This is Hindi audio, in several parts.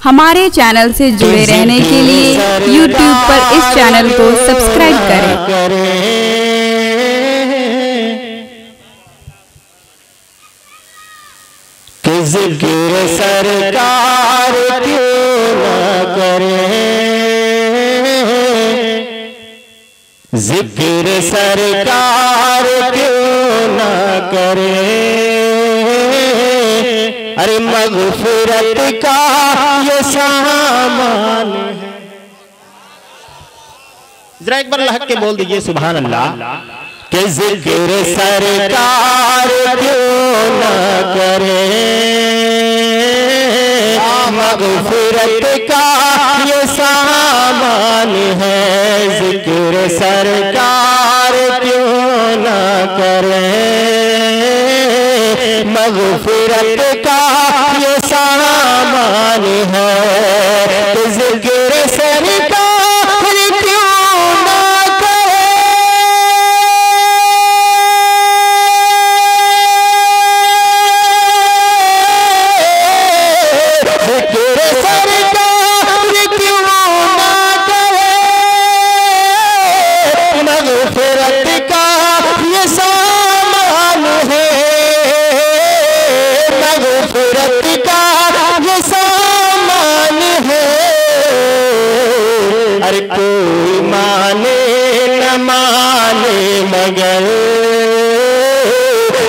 हमारे चैनल से जुड़े रहने के लिए YouTube पर इस चैनल को सब्सक्राइब करें। जिक्र सरकार क्यों न करें, जिक्र सरकार क्यों न करें। अरे मग़फ़िरत का ये सामान है। जरा एक बार लहक के बोल दीजिए सुभान अल्लाह। कि जिक्र सरकार क्यों न करें, मग़फ़िरत का ये सामान है। जिक्र सरकार क्यों न करें, मग़फ़िरत का ये सामान है। तो जिक्र सरकार कोई माने न माने मगर,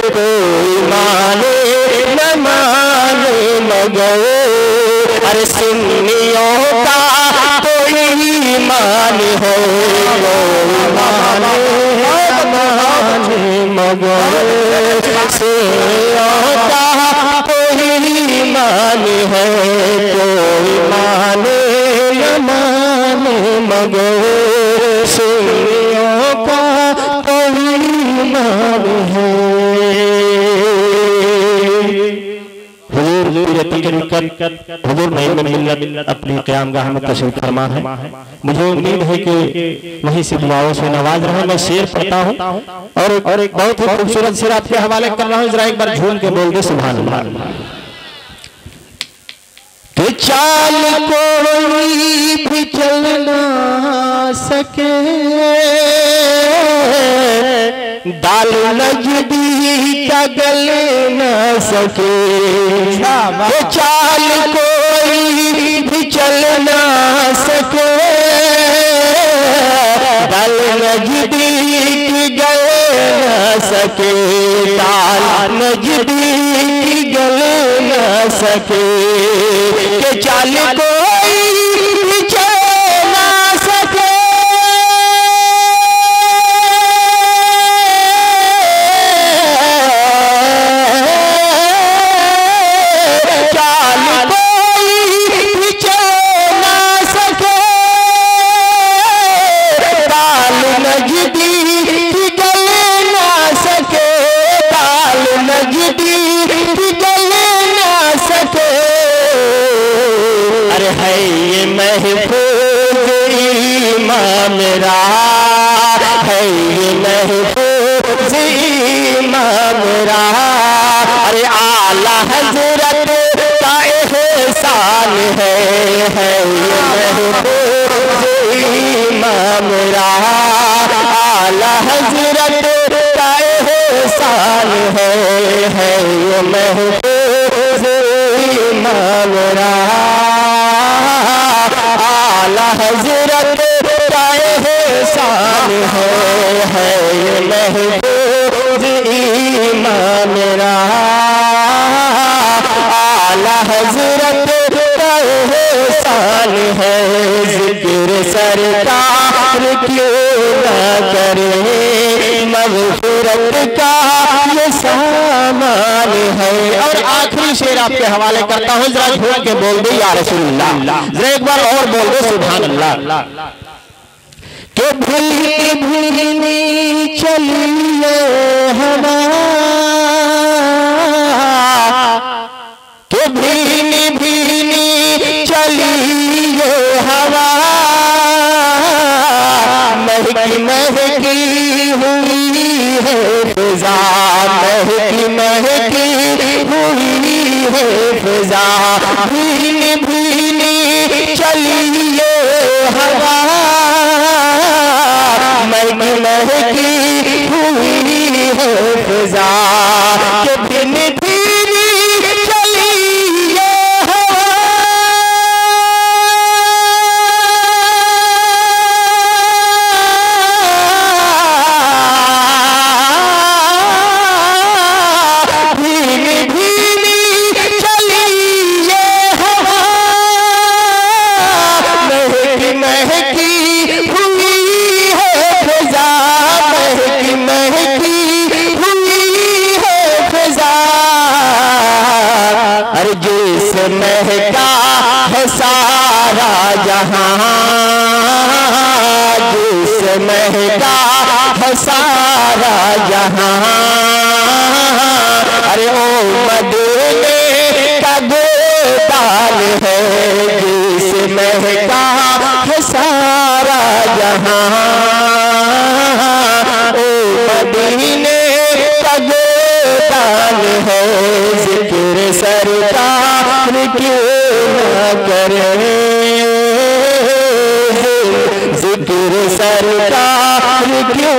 कोई माने न माने मगर। अरे सुन्नियों का कोई ईमान है, कोई माने न माने मगर। सुन्नियों का कोई ईमान है, कोई माने न माने मगर। सुन्नियों का कोई ईमान है। हुजूर मिल्लत अपनी क़यामगाह में तशरीफ़ फरमा है। मुझे उम्मीद है कि वहीं से दुआओं से नवाज रहे। मैं शेर पढ़ता हूँ और एक बहुत ही खूबसूरत शेर आपके हवाले कर रहा हूँ। जरा एक बार झूम के बोल दे सुभान अल्लाह। कि चाल कोई भी चल ना सके, दाल नजदी का गल न सके। कि चाल कोई भी चल ना सके, दाल नजदी की गल न सके। दाल नजदी की गल न सके। कि चाल कोई भी चल ना सके, चाल कोई भी चल ना सके। दाल नजदी की गल ना सके, दाल नजदी की गल ना सके। अरे है ये महफूज ईमान मेरा, है ये महफूज ईमान मेरा। अरे आला हज़रत का एहसान है ये महफूज ईमान मेरा। आला हज़रत का एहसान है ये महफूज ईमान मेरा। आला हज़रत का एहसान है ये महफूज ईमान मेरा। आला हज़रत का एहसान है। जिक्र सरकार क्यों न करें, मग़फ़िरत का ये सामान है। और आखिरी शेर आपके हवाले करता हूँ। जरा झूम के बोल दे या रसूलुल्लाह। जरा एक बार और बोल दो सुभान अल्लाह। कि भूली भूली चलिए हवा, कि भीनी भीनी चलिए हवा। महकी महकी हुई है फिजा, महकी महकी हुई है फिजा। भीनी भीनी चली ये हवा महकी हुई है फिजा के दिन धीरे चली ये हवा धीरे धीरे चली ये हवा महकी महकी हुई है फिजा महकी महकी हुई है फिजा अरे जिस महका है सारा जहां जिस महका है सारा जहां अरे ओ मदीने का गोदान है जिस महका है सारा जहां ओ मदीने का गोदान है जिक्र सरकार क्यों न करे जिक्र सरकार क्यों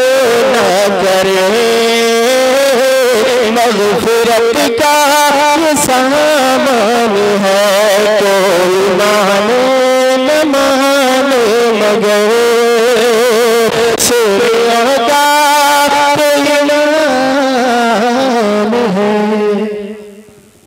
न करे मग़फ़िरत का सामान है कोई मानो